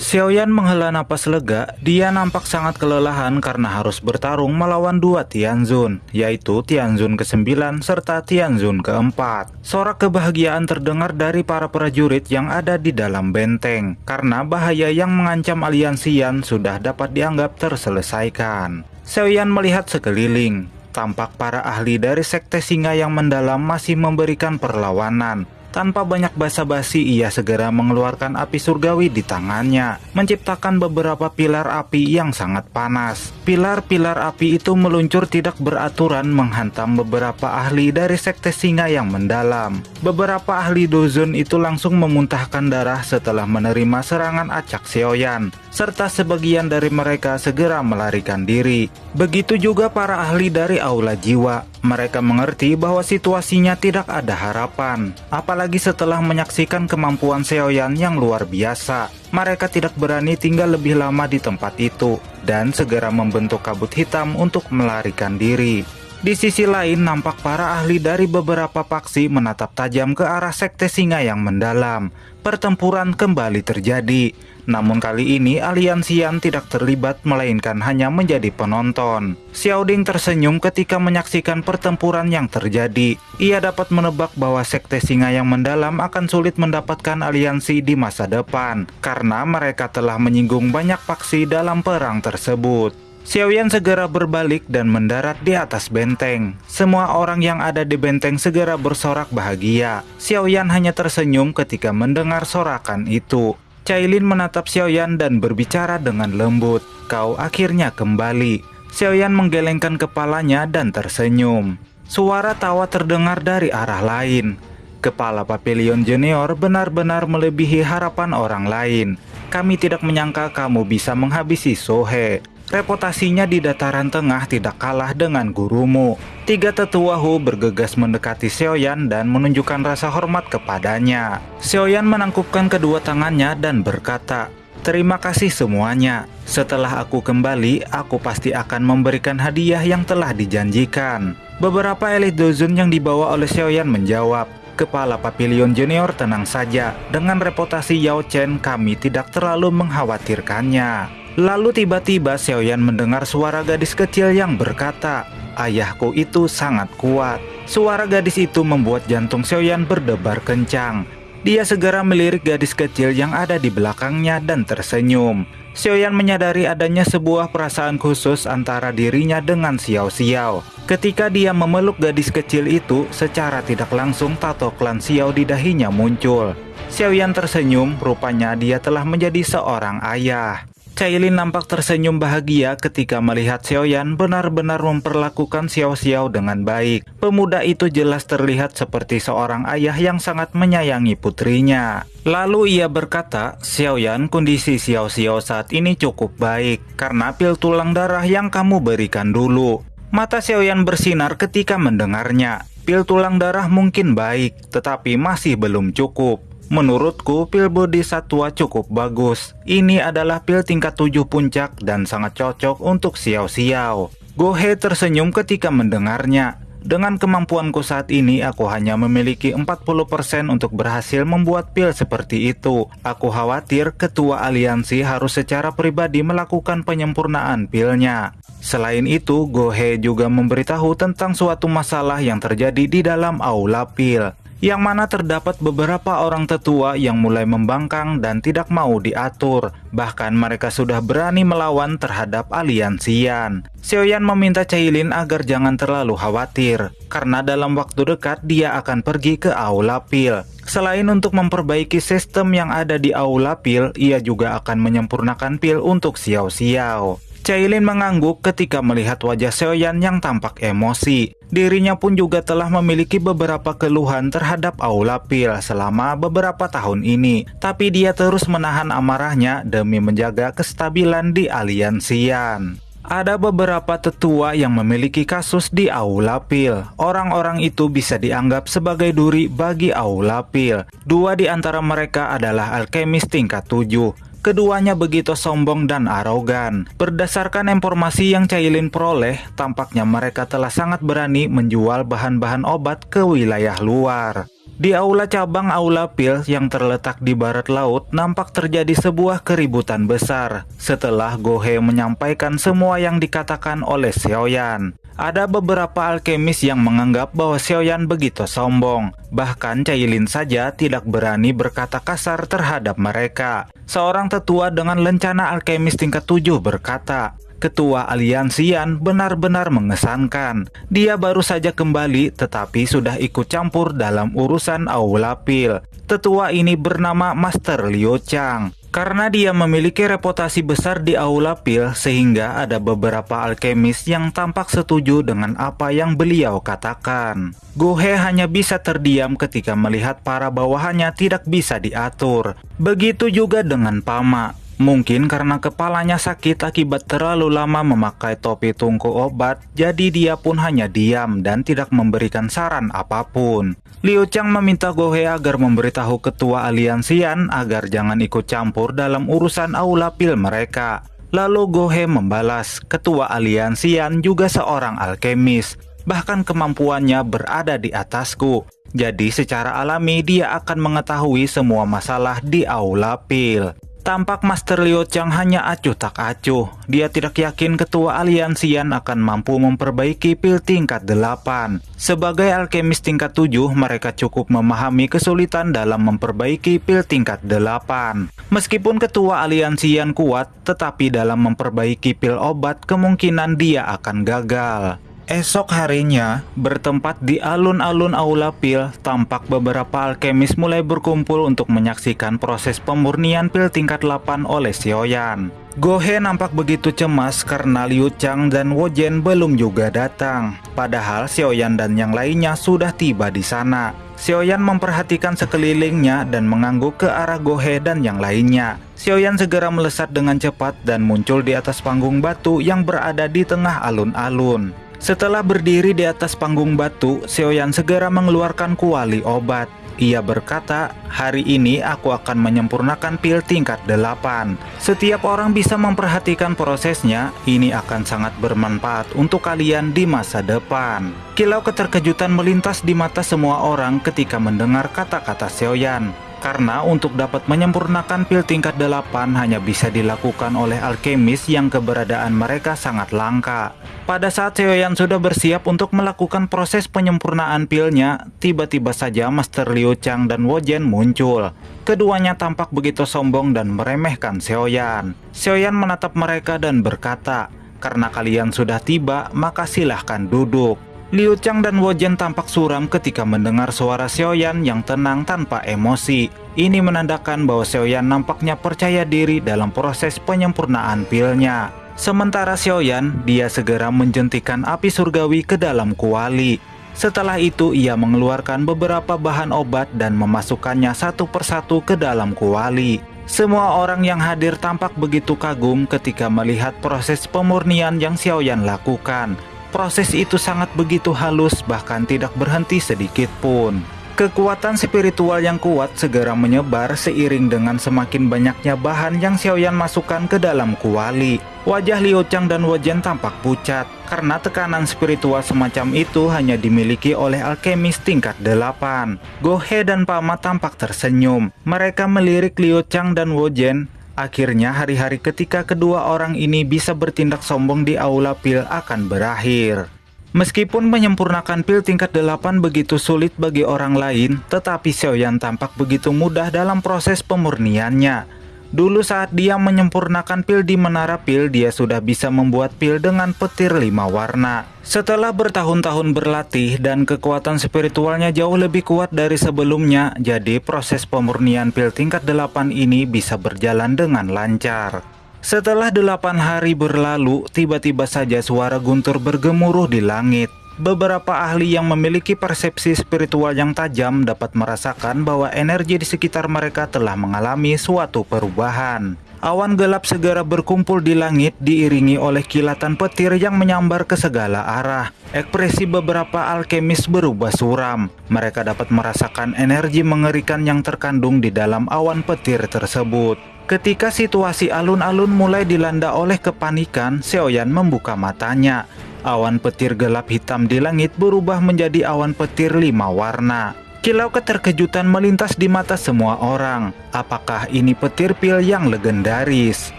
Xiaoyan menghela napas lega. Dia nampak sangat kelelahan karena harus bertarung melawan dua Tianzun, yaitu Tianzun ke-9 serta Tianzun ke-4. Sorak kebahagiaan terdengar dari para prajurit yang ada di dalam benteng, karena bahaya yang mengancam aliansi Yan sudah dapat dianggap terselesaikan. Xiaoyan melihat sekeliling. Tampak para ahli dari Sekte Singa yang mendalam masih memberikan perlawanan. Tanpa banyak basa-basi, ia segera mengeluarkan api surgawi di tangannya, menciptakan beberapa pilar api yang sangat panas. Pilar-pilar api itu meluncur tidak beraturan menghantam beberapa ahli dari Sekte Singa yang mendalam. Beberapa ahli Dozun itu langsung memuntahkan darah setelah menerima serangan acak Xiaoyan, serta sebagian dari mereka segera melarikan diri. Begitu juga para ahli dari Aula Jiwa. Mereka mengerti bahwa situasinya tidak ada harapan, apalagi setelah menyaksikan kemampuan Xiaoyan yang luar biasa. Mereka tidak berani tinggal lebih lama di tempat itu, dan segera membentuk kabut hitam untuk melarikan diri. Di sisi lain, nampak para ahli dari beberapa faksi menatap tajam ke arah Sekte Singa yang mendalam. Pertempuran kembali terjadi. Namun kali ini aliansi Yan tidak terlibat melainkan hanya menjadi penonton. Xiao Ding tersenyum ketika menyaksikan pertempuran yang terjadi. Ia dapat menebak bahwa Sekte Singa yang mendalam akan sulit mendapatkan aliansi di masa depan, karena mereka telah menyinggung banyak faksi dalam perang tersebut. Xiaoyan segera berbalik dan mendarat di atas benteng. Semua orang yang ada di benteng segera bersorak bahagia. Xiaoyan hanya tersenyum ketika mendengar sorakan itu. Cailin menatap Xiaoyan dan berbicara dengan lembut. "Kau akhirnya kembali." Xiaoyan menggelengkan kepalanya dan tersenyum. Suara tawa terdengar dari arah lain. Kepala Papilion Junior benar-benar melebihi harapan orang lain. "Kami tidak menyangka kamu bisa menghabisi Sohe. Reputasinya di dataran tengah tidak kalah dengan gurumu." Tiga tetua Hu bergegas mendekati Xiaoyan dan menunjukkan rasa hormat kepadanya. Xiaoyan menangkupkan kedua tangannya dan berkata, "Terima kasih semuanya. Setelah aku kembali, aku pasti akan memberikan hadiah yang telah dijanjikan." Beberapa elit Dozun yang dibawa oleh Xiaoyan menjawab, "Kepala Papilion Junior, tenang saja. Dengan reputasi Yao Chen, kami tidak terlalu mengkhawatirkannya." Lalu tiba-tiba Xiaoyan mendengar suara gadis kecil yang berkata, "Ayahku itu sangat kuat." Suara gadis itu membuat jantung Xiaoyan berdebar kencang. Dia segera melirik gadis kecil yang ada di belakangnya dan tersenyum. Xiaoyan menyadari adanya sebuah perasaan khusus antara dirinya dengan Xiao Xiao. Ketika dia memeluk gadis kecil itu, secara tidak langsung tato klan Xiao di dahinya muncul. Xiaoyan tersenyum, rupanya dia telah menjadi seorang ayah. Cailin nampak tersenyum bahagia ketika melihat Xiaoyan benar-benar memperlakukan Xiao Xiao dengan baik. Pemuda itu jelas terlihat seperti seorang ayah yang sangat menyayangi putrinya. Lalu ia berkata, "Xiaoyan, kondisi Xiao Xiao saat ini cukup baik karena pil tulang darah yang kamu berikan dulu." Mata Xiaoyan bersinar ketika mendengarnya. Pil tulang darah mungkin baik, tetapi masih belum cukup. Menurutku, pil Bodhisattva cukup bagus. Ini adalah pil tingkat 7 puncak dan sangat cocok untuk Xiao Xiao. Gohe tersenyum ketika mendengarnya. "Dengan kemampuanku saat ini, aku hanya memiliki 40% untuk berhasil membuat pil seperti itu. Aku khawatir ketua aliansi harus secara pribadi melakukan penyempurnaan pilnya." Selain itu, Gohe juga memberitahu tentang suatu masalah yang terjadi di dalam aula pil, yang mana terdapat beberapa orang tetua yang mulai membangkang dan tidak mau diatur. Bahkan mereka sudah berani melawan terhadap aliansi Yan. Xiaoyan meminta Cailin agar jangan terlalu khawatir, karena dalam waktu dekat dia akan pergi ke aula pil. Selain untuk memperbaiki sistem yang ada di aula pil, ia juga akan menyempurnakan pil untuk Xiao Xiao. Cailin mengangguk ketika melihat wajah Xiaoyan yang tampak emosi. Dirinya pun juga telah memiliki beberapa keluhan terhadap aula pil selama beberapa tahun ini. Tapi dia terus menahan amarahnya demi menjaga kestabilan di aliansi Yan. Ada beberapa tetua yang memiliki kasus di aula pil. Orang-orang itu bisa dianggap sebagai duri bagi aula pil. Dua di antara mereka adalah alkemis tingkat 7. Keduanya begitu sombong dan arogan. Berdasarkan informasi yang Cailin peroleh, tampaknya mereka telah sangat berani menjual bahan-bahan obat ke wilayah luar. Di aula cabang Aula Pil yang terletak di barat laut, nampak terjadi sebuah keributan besar setelah Gohe menyampaikan semua yang dikatakan oleh Xiaoyan. Ada beberapa alkemis yang menganggap bahwa Xiaoyan begitu sombong. Bahkan Cailin saja tidak berani berkata kasar terhadap mereka. Seorang tetua dengan lencana alkemis tingkat 7 berkata, "Ketua Aliansian benar-benar mengesankan. Dia baru saja kembali tetapi sudah ikut campur dalam urusan Aula Pil." Tetua ini bernama Master Liu Chang. Karena dia memiliki reputasi besar di Aula Pil, sehingga ada beberapa alkemis yang tampak setuju dengan apa yang beliau katakan. Gohe hanya bisa terdiam ketika melihat para bawahannya tidak bisa diatur. Begitu juga dengan Pama. Mungkin karena kepalanya sakit akibat terlalu lama memakai topi tungku obat, jadi dia pun hanya diam dan tidak memberikan saran apapun. Liu Chang meminta Gohe agar memberitahu ketua Aliansian agar jangan ikut campur dalam urusan Aula Pil mereka. Lalu Gohe membalas, "Ketua Aliansian juga seorang alkemis, bahkan kemampuannya berada di atasku. Jadi secara alami dia akan mengetahui semua masalah di Aula Pil." Tampak Master Liu Chang hanya acuh tak acuh. Dia tidak yakin ketua Aliansian akan mampu memperbaiki pil tingkat 8. Sebagai alkemis tingkat 7, mereka cukup memahami kesulitan dalam memperbaiki pil tingkat 8. Meskipun ketua Aliansian kuat, tetapi dalam memperbaiki pil obat kemungkinan dia akan gagal. Esok harinya, bertempat di alun-alun Aula Pil, tampak beberapa alkemis mulai berkumpul untuk menyaksikan proses pemurnian pil tingkat 8 oleh Xiaoyan. Gohe nampak begitu cemas karena Liu Chang dan Wojen belum juga datang. Padahal Xiaoyan dan yang lainnya sudah tiba di sana. Xiaoyan memperhatikan sekelilingnya dan mengangguk ke arah Gohe dan yang lainnya. Xiaoyan segera melesat dengan cepat dan muncul di atas panggung batu yang berada di tengah alun-alun. Setelah berdiri di atas panggung batu, Xiaoyan segera mengeluarkan kuali obat. Ia berkata, "Hari ini aku akan menyempurnakan pil tingkat 8. Setiap orang bisa memperhatikan prosesnya, ini akan sangat bermanfaat untuk kalian di masa depan." Kilau keterkejutan melintas di mata semua orang ketika mendengar kata-kata Xiaoyan. Karena untuk dapat menyempurnakan pil tingkat 8 hanya bisa dilakukan oleh alkemis yang keberadaan mereka sangat langka. Pada saat Xiaoyan sudah bersiap untuk melakukan proses penyempurnaan pilnya, tiba-tiba saja Master Liu Chang dan Wojen muncul. Keduanya tampak begitu sombong dan meremehkan Xiaoyan. Xiaoyan menatap mereka dan berkata, "Karena kalian sudah tiba, maka silahkan duduk." Liu Chang dan Wojen tampak suram ketika mendengar suara Xiaoyan yang tenang tanpa emosi. Ini menandakan bahwa Xiaoyan nampaknya percaya diri dalam proses penyempurnaan pilnya. Sementara Xiaoyan, dia segera menjentikan api surgawi ke dalam kuali. Setelah itu ia mengeluarkan beberapa bahan obat dan memasukkannya satu persatu ke dalam kuali. Semua orang yang hadir tampak begitu kagum ketika melihat proses pemurnian yang Xiaoyan lakukan. Proses itu sangat begitu halus, bahkan tidak berhenti sedikit pun. Kekuatan spiritual yang kuat segera menyebar seiring dengan semakin banyaknya bahan yang Xiaoyan masukkan ke dalam kuali. Wajah Liu Chang dan Wojen tampak pucat, karena tekanan spiritual semacam itu hanya dimiliki oleh alkemis tingkat 8. Gohe dan Pama tampak tersenyum. Mereka melirik Liu Chang dan Wojen. Akhirnya hari-hari ketika kedua orang ini bisa bertindak sombong di Aula Pil akan berakhir. Meskipun menyempurnakan pil tingkat 8 begitu sulit bagi orang lain, tetapi Xiaoyan tampak begitu mudah dalam proses pemurniannya. Dulu saat dia menyempurnakan pil di Menara Pil, dia sudah bisa membuat pil dengan petir 5 warna. Setelah bertahun-tahun berlatih dan kekuatan spiritualnya jauh lebih kuat dari sebelumnya, jadi proses pemurnian pil tingkat 8 ini bisa berjalan dengan lancar. Setelah 8 hari berlalu, tiba-tiba saja suara guntur bergemuruh di langit. Beberapa ahli yang memiliki persepsi spiritual yang tajam dapat merasakan bahwa energi di sekitar mereka telah mengalami suatu perubahan. Awan gelap segera berkumpul di langit diiringi oleh kilatan petir yang menyambar ke segala arah. Ekspresi beberapa alkemis berubah suram. Mereka dapat merasakan energi mengerikan yang terkandung di dalam awan petir tersebut. Ketika situasi alun-alun mulai dilanda oleh kepanikan, Xiaoyan membuka matanya. Awan petir gelap hitam di langit berubah menjadi awan petir 5 warna. Kilau keterkejutan melintas di mata semua orang. Apakah ini petir pil yang legendaris?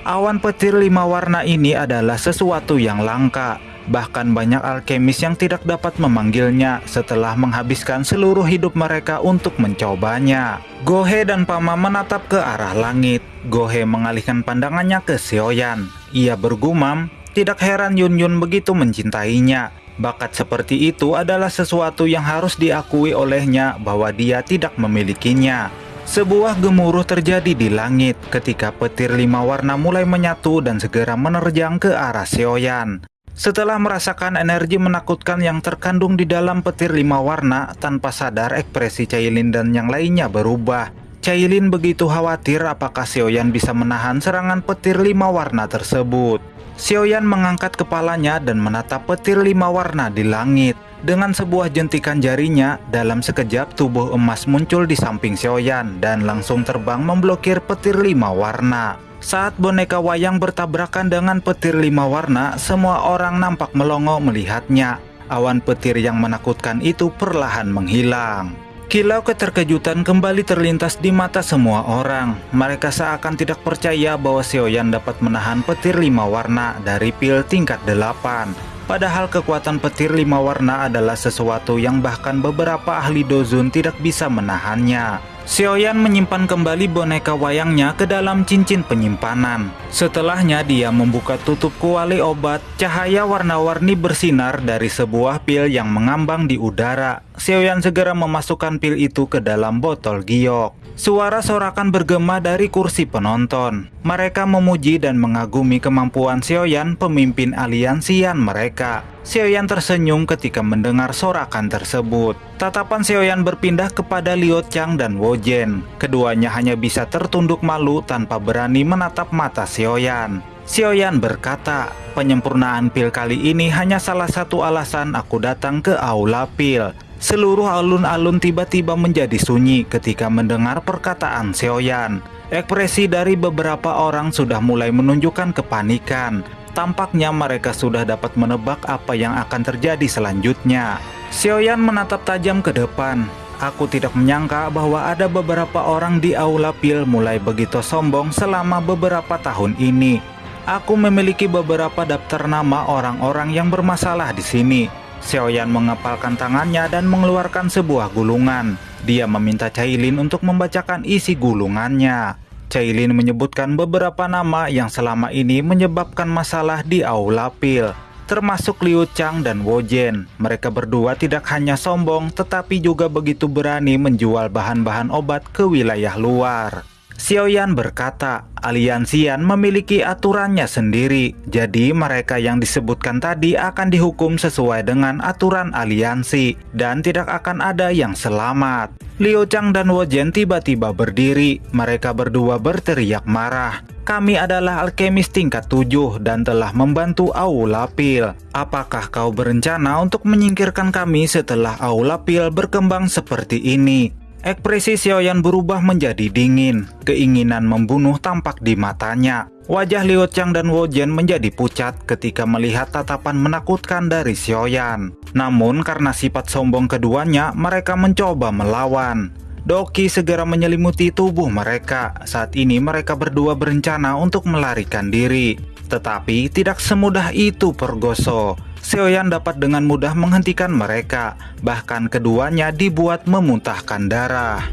Awan petir 5 warna ini adalah sesuatu yang langka. Bahkan banyak alkemis yang tidak dapat memanggilnya setelah menghabiskan seluruh hidup mereka untuk mencobanya. Gohe dan Pama menatap ke arah langit. Gohe mengalihkan pandangannya ke Xiaoyan. Ia bergumam, tidak heran Yun Yun begitu mencintainya. Bakat seperti itu adalah sesuatu yang harus diakui olehnya bahwa dia tidak memilikinya. Sebuah gemuruh terjadi di langit ketika petir 5 warna mulai menyatu dan segera menerjang ke arah Xiaoyan. Setelah merasakan energi menakutkan yang terkandung di dalam petir 5 warna, tanpa sadar ekspresi Cailin dan yang lainnya berubah. Cailin begitu khawatir apakah Xiaoyan bisa menahan serangan petir 5 warna tersebut. Xiaoyan mengangkat kepalanya dan menatap petir 5 warna di langit. Dengan sebuah jentikan jarinya, dalam sekejap tubuh emas muncul di samping Xiaoyan dan langsung terbang memblokir petir 5 warna. Saat boneka wayang bertabrakan dengan petir 5 warna, semua orang nampak melongo melihatnya. Awan petir yang menakutkan itu perlahan menghilang. Kilau keterkejutan kembali terlintas di mata semua orang. Mereka seakan tidak percaya bahwa Xiaoyan dapat menahan petir 5 warna dari pil tingkat 8. Padahal kekuatan petir 5 warna adalah sesuatu yang bahkan beberapa ahli dozun tidak bisa menahannya. Xiaoyan menyimpan kembali boneka wayangnya ke dalam cincin penyimpanan. Setelahnya dia membuka tutup kuali obat. Cahaya warna-warni bersinar dari sebuah pil yang mengambang di udara. Xiaoyan segera memasukkan pil itu ke dalam botol giok. Suara sorakan bergema dari kursi penonton. Mereka memuji dan mengagumi kemampuan Xiaoyan, pemimpin aliansian mereka. Xiaoyan tersenyum ketika mendengar sorakan tersebut. Tatapan Xiaoyan berpindah kepada Liu Chang dan Wojen. Keduanya hanya bisa tertunduk malu tanpa berani menatap mata Xiaoyan. Xiaoyan berkata, penyempurnaan pil kali ini hanya salah satu alasan aku datang ke aula pil. Seluruh alun-alun tiba-tiba menjadi sunyi ketika mendengar perkataan Xiaoyan. Ekspresi dari beberapa orang sudah mulai menunjukkan kepanikan. Tampaknya mereka sudah dapat menebak apa yang akan terjadi selanjutnya. Xiaoyan menatap tajam ke depan. Aku tidak menyangka bahwa ada beberapa orang di aula pil mulai begitu sombong selama beberapa tahun ini. Aku memiliki beberapa daftar nama orang-orang yang bermasalah di sini. Xiaoyan mengepalkan tangannya dan mengeluarkan sebuah gulungan. Dia meminta Cailin untuk membacakan isi gulungannya. Cailin menyebutkan beberapa nama yang selama ini menyebabkan masalah di aula pil, termasuk Liu Chang dan Wojen. Mereka berdua tidak hanya sombong, tetapi juga begitu berani menjual bahan-bahan obat ke wilayah luar. Xiaoyan berkata, aliansian memiliki aturannya sendiri, jadi mereka yang disebutkan tadi akan dihukum sesuai dengan aturan aliansi, dan tidak akan ada yang selamat. Liu Chang dan Wojen tiba-tiba berdiri. Mereka berdua berteriak marah. Kami adalah alkemis tingkat 7 dan telah membantu aula pil. Apakah kau berencana untuk menyingkirkan kami setelah aula pil berkembang seperti ini? Ekspresi Xiaoyan berubah menjadi dingin. Keinginan membunuh tampak di matanya. Wajah Liu Chang dan Wojen menjadi pucat ketika melihat tatapan menakutkan dari Xiaoyan. Namun karena sifat sombong keduanya, mereka mencoba melawan. Doki segera menyelimuti tubuh mereka. Saat ini mereka berdua berencana untuk melarikan diri. Tetapi tidak semudah itu Pergoso. Xiaoyan dapat dengan mudah menghentikan mereka. Bahkan keduanya dibuat memuntahkan darah.